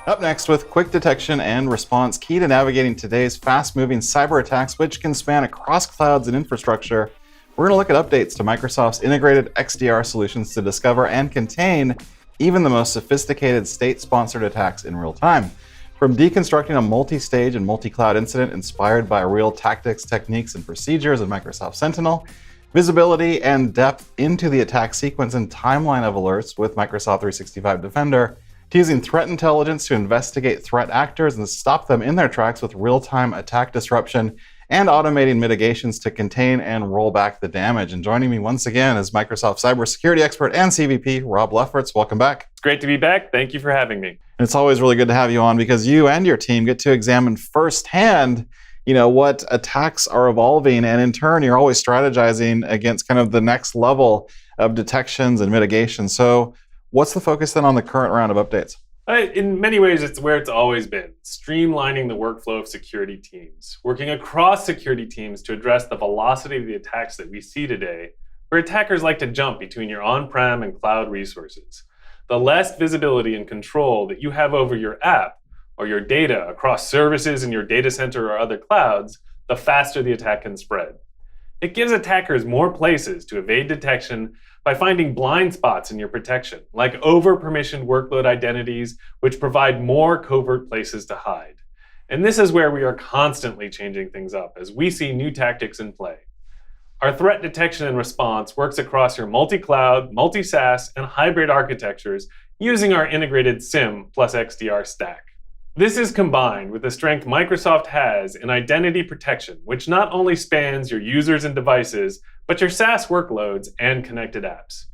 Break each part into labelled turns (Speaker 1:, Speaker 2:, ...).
Speaker 1: Up next, with quick detection and response key to navigating today's fast-moving cyber attacks, which can span across clouds and infrastructure, we're going to look at updates to Microsoft's integrated XDR solutions to discover and contain even the most sophisticated state-sponsored attacks in real time. From deconstructing a multi-stage and multi-cloud incident inspired by real tactics, techniques, and procedures in Microsoft Sentinel, visibility and depth into the attack sequence and timeline of alerts with Microsoft 365 Defender, to using threat intelligence to investigate threat actors and stop them in their tracks with real-time attack disruption, and automating mitigations to contain and roll back the damage. And joining me once again is Microsoft cybersecurity expert and CVP, Rob Lefferts. Welcome back.
Speaker 2: It's great to be back. Thank you for having me.
Speaker 1: And it's always really good to have you on because you and your team get to examine firsthand, what attacks are evolving, and in turn, you're always strategizing against kind of the next level of detections and mitigation. So what's the focus then on the current round of updates?
Speaker 2: In many ways, it's where it's always been, streamlining the workflow of security teams, working across security teams to address the velocity of the attacks that we see today, where attackers like to jump between your on-prem and cloud resources. The less visibility and control that you have over your app or your data across services in your data center or other clouds, the faster the attack can spread. It gives attackers more places to evade detection by finding blind spots in your protection, like over-permissioned workload identities, which provide more covert places to hide. And this is where we are constantly changing things up as we see new tactics in play. Our threat detection and response works across your multi-cloud, multi-SaaS, and hybrid architectures using our integrated SIEM plus XDR stack. This is combined with the strength Microsoft has in identity protection, which not only spans your users and devices, but your SaaS workloads and connected apps.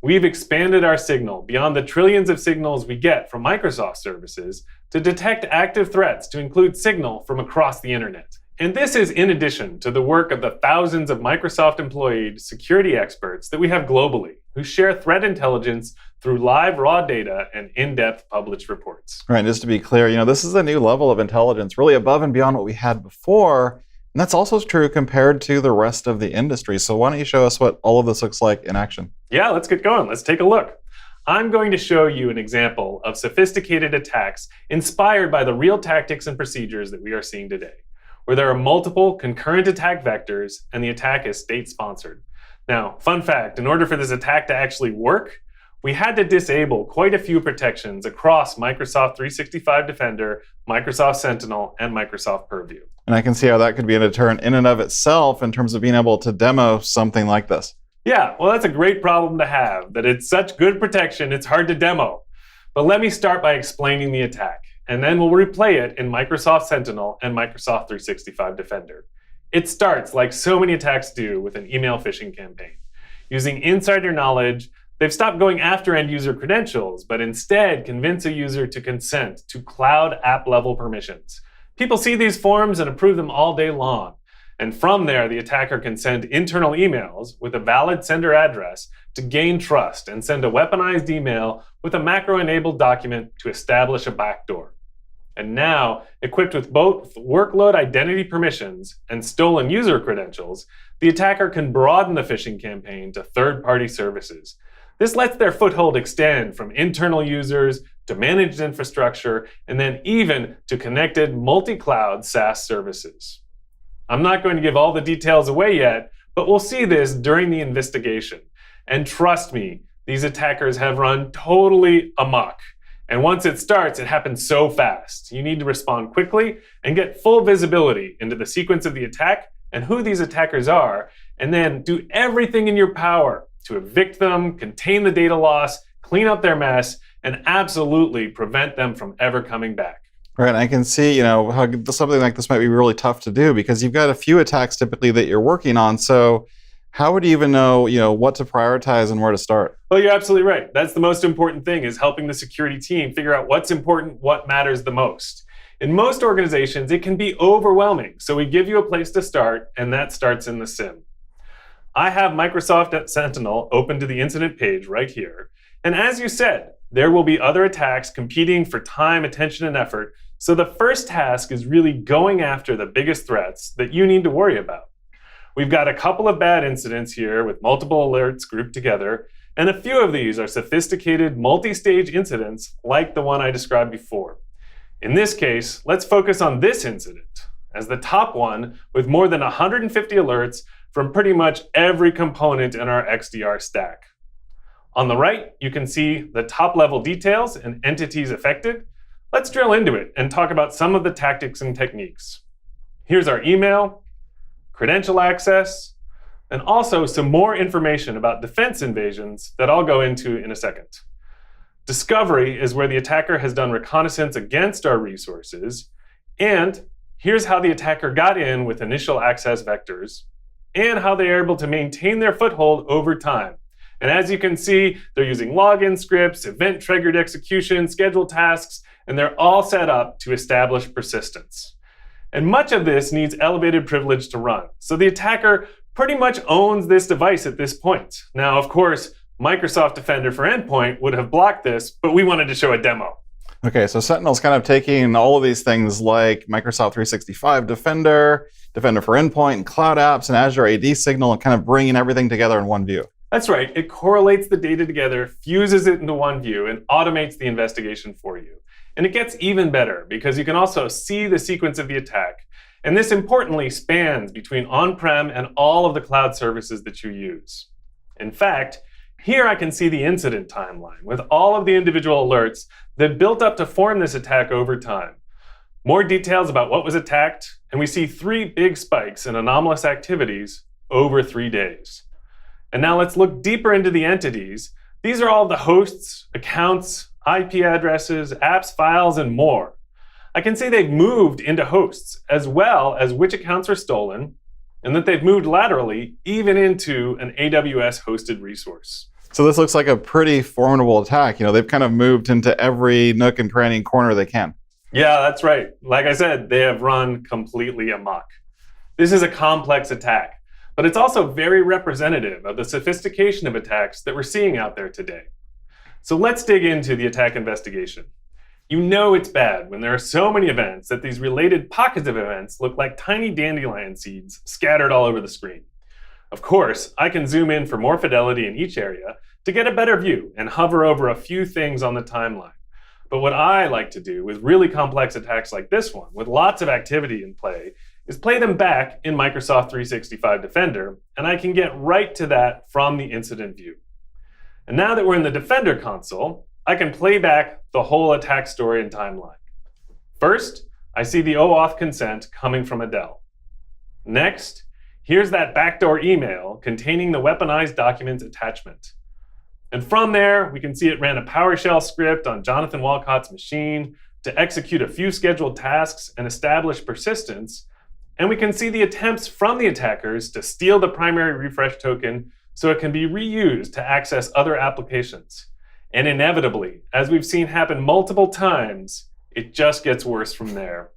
Speaker 2: We've expanded our signal beyond the trillions of signals we get from Microsoft services to detect active threats to include signal from across the internet. And this is in addition to the work of the thousands of Microsoft-employed security experts that we have globally, who share threat intelligence through live raw data and in-depth published reports.
Speaker 1: Right, just to be clear, this is a new level of intelligence, really above and beyond what we had before. And that's also true compared to the rest of the industry. So why don't you show us what all of this looks like in action?
Speaker 2: Yeah, let's get going. Let's take a look. I'm going to show you an example of sophisticated attacks inspired by the real tactics and procedures that we are seeing today, where there are multiple concurrent attack vectors and the attack is state-sponsored. Now, fun fact, in order for this attack to actually work, we had to disable quite a few protections across Microsoft 365 Defender, Microsoft Sentinel, and Microsoft Purview.
Speaker 1: And I can see how that could be a deterrent in and of itself in terms of being able to demo something like this.
Speaker 2: Yeah, well, that's a great problem to have, that it's such good protection, it's hard to demo. But let me start by explaining the attack, and then we'll replay it in Microsoft Sentinel and Microsoft 365 Defender. It starts, like so many attacks do, with an email phishing campaign. Using insider knowledge, they've stopped going after end-user credentials, but instead convince a user to consent to cloud app-level permissions. People see these forms and approve them all day long. And from there, the attacker can send internal emails with a valid sender address to gain trust and send a weaponized email with a macro-enabled document to establish a backdoor. And now, equipped with both workload identity permissions and stolen user credentials, the attacker can broaden the phishing campaign to third-party services. This lets their foothold extend from internal users to managed infrastructure, and then even to connected multi-cloud SaaS services. I'm not going to give all the details away yet, but we'll see this during the investigation. And trust me, these attackers have run totally amok. And once it starts, it happens so fast. You need to respond quickly and get full visibility into the sequence of the attack and who these attackers are, and then do everything in your power to evict them, contain the data loss, clean up their mess, and absolutely prevent them from ever coming back.
Speaker 1: Right, I can see, how something like this might be really tough to do because you've got a few attacks typically that you're working on. So how would you even know, what to prioritize and where to start?
Speaker 2: Well, you're absolutely right. That's the most important thing, is helping the security team figure out what's important, what matters the most. In most organizations, it can be overwhelming. So we give you a place to start, and that starts in the SIEM. I have Microsoft Sentinel open to the incident page right here. And as you said, there will be other attacks competing for time, attention, and effort. So the first task is really going after the biggest threats that you need to worry about. We've got a couple of bad incidents here with multiple alerts grouped together, and a few of these are sophisticated multi-stage incidents like the one I described before. In this case, let's focus on this incident as the top one with more than 150 alerts from pretty much every component in our XDR stack. On the right, you can see the top-level details and entities affected. Let's drill into it and talk about some of the tactics and techniques. Here's our email, credential access, and also some more information about defense invasions that I'll go into in a second. Discovery is where the attacker has done reconnaissance against our resources, and here's how the attacker got in with initial access vectors, and how they are able to maintain their foothold over time. And as you can see, they're using login scripts, event-triggered execution, scheduled tasks, and they're all set up to establish persistence. And much of this needs elevated privilege to run. So the attacker pretty much owns this device at this point. Now, of course, Microsoft Defender for Endpoint would have blocked this, but we wanted to show a demo.
Speaker 1: Okay, so Sentinel's kind of taking all of these things like Microsoft 365 Defender, Defender for Endpoint, and Cloud Apps, and Azure AD Signal, and kind of bringing everything together in one view.
Speaker 2: That's right. It correlates the data together, fuses it into one view, and automates the investigation for you. And it gets even better because you can also see the sequence of the attack. And this importantly spans between on-prem and all of the cloud services that you use. In fact, here I can see the incident timeline with all of the individual alerts that built up to form this attack over time. More details about what was attacked, and we see 3 big spikes in anomalous activities over 3 days. And now let's look deeper into the entities. These are all the hosts, accounts, IP addresses, apps, files, and more. I can see they've moved into hosts, as well as which accounts are stolen, and that they've moved laterally even into an AWS hosted resource.
Speaker 1: So this looks like a pretty formidable attack. They've kind of moved into every nook and cranny and corner they can.
Speaker 2: Yeah, that's right. Like I said, they have run completely amok. This is a complex attack, but it's also very representative of the sophistication of attacks that we're seeing out there today. So let's dig into the attack investigation. You know it's bad when there are so many events that these related pockets of events look like tiny dandelion seeds scattered all over the screen. Of course, I can zoom in for more fidelity in each area to get a better view and hover over a few things on the timeline. But what I like to do with really complex attacks like this one, with lots of activity in play, is play them back in Microsoft 365 Defender, and I can get right to that from the incident view. And now that we're in the Defender console, I can play back the whole attack story and timeline. First, I see the OAuth consent coming from Adele. Next, here's that backdoor email containing the weaponized documents attachment. And from there, we can see it ran a PowerShell script on Jonathan Walcott's machine to execute a few scheduled tasks and establish persistence. And we can see the attempts from the attackers to steal the primary refresh token so it can be reused to access other applications. And inevitably, as we've seen happen multiple times, it just gets worse from there.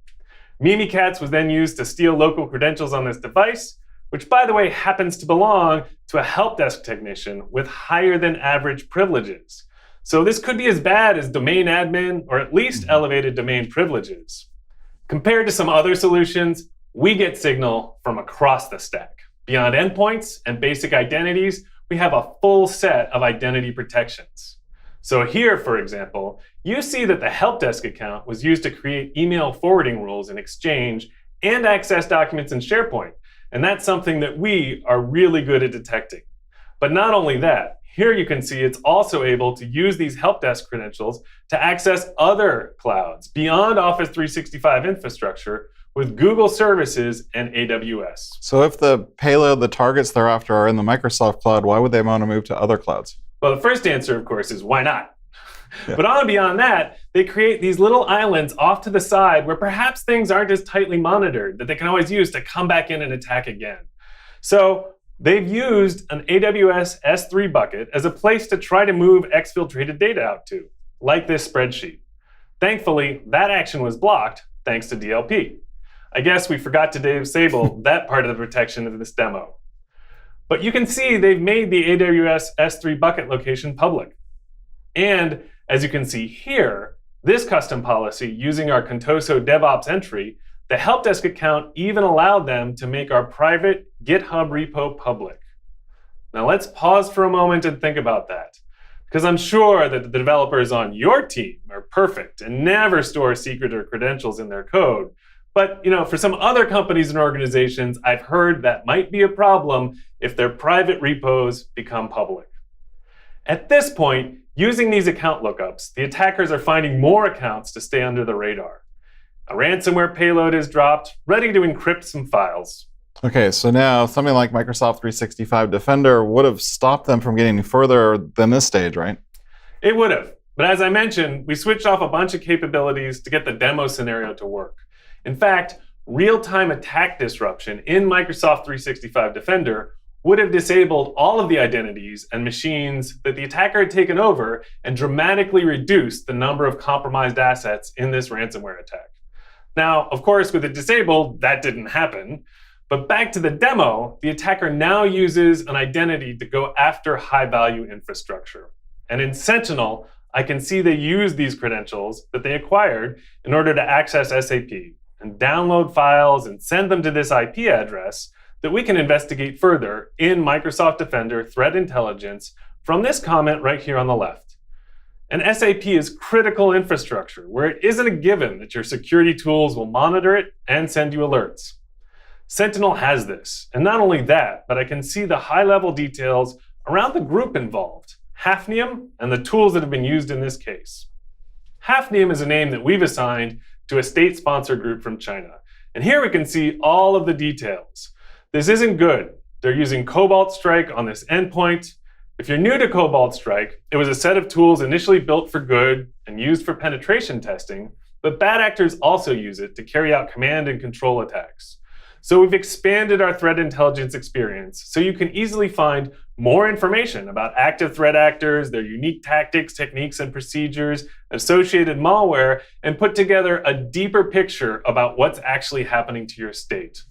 Speaker 2: Mimikatz was then used to steal local credentials on this device, which, by the way, happens to belong to a help desk technician with higher than average privileges. So this could be as bad as domain admin, or at least elevated domain privileges. Compared to some other solutions, we get signal from across the stack. Beyond endpoints and basic identities, we have a full set of identity protections. So here, for example, you see that the help desk account was used to create email forwarding rules in Exchange and access documents in SharePoint. And that's something that we are really good at detecting. But not only that, here you can see it's also able to use these help desk credentials to access other clouds beyond Office 365 infrastructure with Google services and AWS.
Speaker 1: So if the payload, the targets they're after are in the Microsoft cloud, why would they want to move to other clouds?
Speaker 2: Well, the first answer, of course, is why not? Yeah. But on and beyond that, they create these little islands off to the side where perhaps things aren't as tightly monitored that they can always use to come back in and attack again. So they've used an AWS S3 bucket as a place to try to move exfiltrated data out to, like this spreadsheet. Thankfully, that action was blocked thanks to DLP. I guess we forgot to disable that part of the protection of this demo. But you can see they've made the AWS S3 bucket location public. And as you can see here, this custom policy using our Contoso DevOps entry, the help desk account even allowed them to make our private GitHub repo public. Now let's pause for a moment and think about that, because I'm sure that the developers on your team are perfect and never store secret or credentials in their code. But, for some other companies and organizations, I've heard that might be a problem if their private repos become public. At this point, using these account lookups, the attackers are finding more accounts to stay under the radar. A ransomware payload is dropped, ready to encrypt some files.
Speaker 1: Okay, so now something like Microsoft 365 Defender would have stopped them from getting further than this stage, right?
Speaker 2: It would have. But as I mentioned, we switched off a bunch of capabilities to get the demo scenario to work. In fact, real-time attack disruption in Microsoft 365 Defender would have disabled all of the identities and machines that the attacker had taken over and dramatically reduced the number of compromised assets in this ransomware attack. Now, of course, with it disabled, that didn't happen. But back to the demo, the attacker now uses an identity to go after high-value infrastructure. And in Sentinel, I can see they use these credentials that they acquired in order to access SAP and download files and send them to this IP address that we can investigate further in Microsoft Defender Threat Intelligence from this comment right here on the left. And SAP is critical infrastructure where it isn't a given that your security tools will monitor it and send you alerts. Sentinel has this, and not only that, but I can see the high-level details around the group involved, Hafnium, and the tools that have been used in this case. Hafnium is a name that we've assigned to a state-sponsored group from China. And here we can see all of the details. This isn't good. They're using Cobalt Strike on this endpoint. If you're new to Cobalt Strike, it was a set of tools initially built for good and used for penetration testing, but bad actors also use it to carry out command and control attacks. So we've expanded our threat intelligence experience so you can easily find more information about active threat actors, their unique tactics, techniques, and procedures, associated malware, and put together a deeper picture about what's actually happening to your state.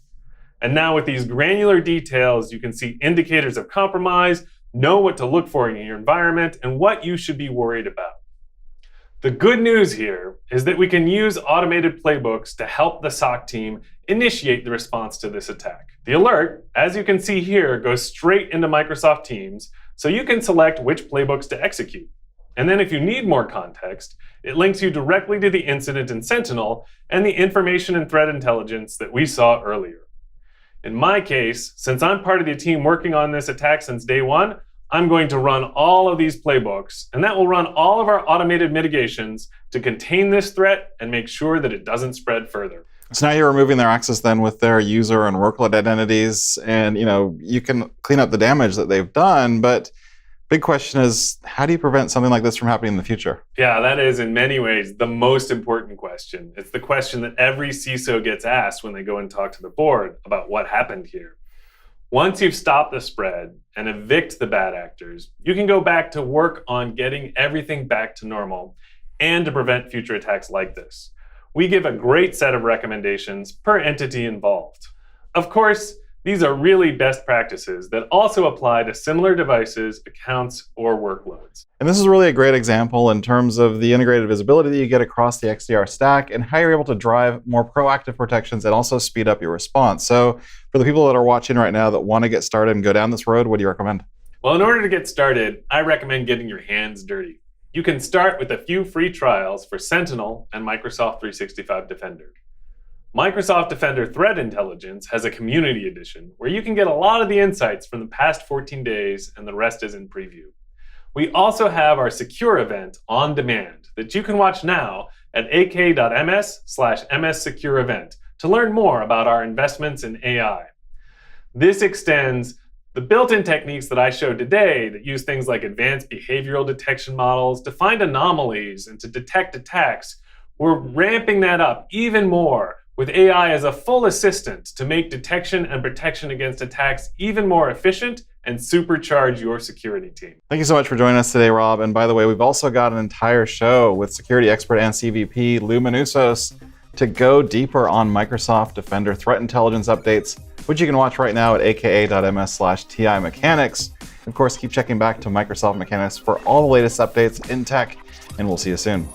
Speaker 2: And now with these granular details, you can see indicators of compromise, know what to look for in your environment, and what you should be worried about. The good news here is that we can use automated playbooks to help the SOC team initiate the response to this attack. The alert, as you can see here, goes straight into Microsoft Teams, so you can select which playbooks to execute. And then if you need more context, it links you directly to the incident in Sentinel and the information and threat intelligence that we saw earlier. In my case, since I'm part of the team working on this attack since day one, I'm going to run all of these playbooks, and that will run all of our automated mitigations to contain this threat and make sure that it doesn't spread further.
Speaker 1: So now you're removing their access then with their user and workload identities, and you can clean up the damage that they've done, but big question is, how do you prevent something like this from happening in the future?
Speaker 2: Yeah, that is in many ways the most important question. It's the question that every CISO gets asked when they go and talk to the board about what happened here. Once you've stopped the spread and evict the bad actors, you can go back to work on getting everything back to normal and to prevent future attacks like this. We give a great set of recommendations per entity involved. Of course, these are really best practices that also apply to similar devices, accounts, or workloads.
Speaker 1: And this is really a great example in terms of the integrated visibility that you get across the XDR stack and how you're able to drive more proactive protections and also speed up your response. So for the people that are watching right now that want to get started and go down this road, what do you recommend?
Speaker 2: Well, in order to get started, I recommend getting your hands dirty. You can start with a few free trials for Sentinel and Microsoft 365 Defender. Microsoft Defender Threat Intelligence has a community edition where you can get a lot of the insights from the past 14 days and the rest is in preview. We also have our secure event on demand that you can watch now at ak.ms/mssecure-event to learn more about our investments in AI. This extends the built-in techniques that I showed today that use things like advanced behavioral detection models to find anomalies and to detect attacks. We're ramping that up even more with AI as a full assistant to make detection and protection against attacks even more efficient and supercharge your security team.
Speaker 1: Thank you so much for joining us today, Rob. And by the way, we've also got an entire show with security expert and CVP Lou Manousos to go deeper on Microsoft Defender threat intelligence updates, which you can watch right now at aka.ms/TI Mechanics. Of course, keep checking back to Microsoft Mechanics for all the latest updates in tech, and we'll see you soon.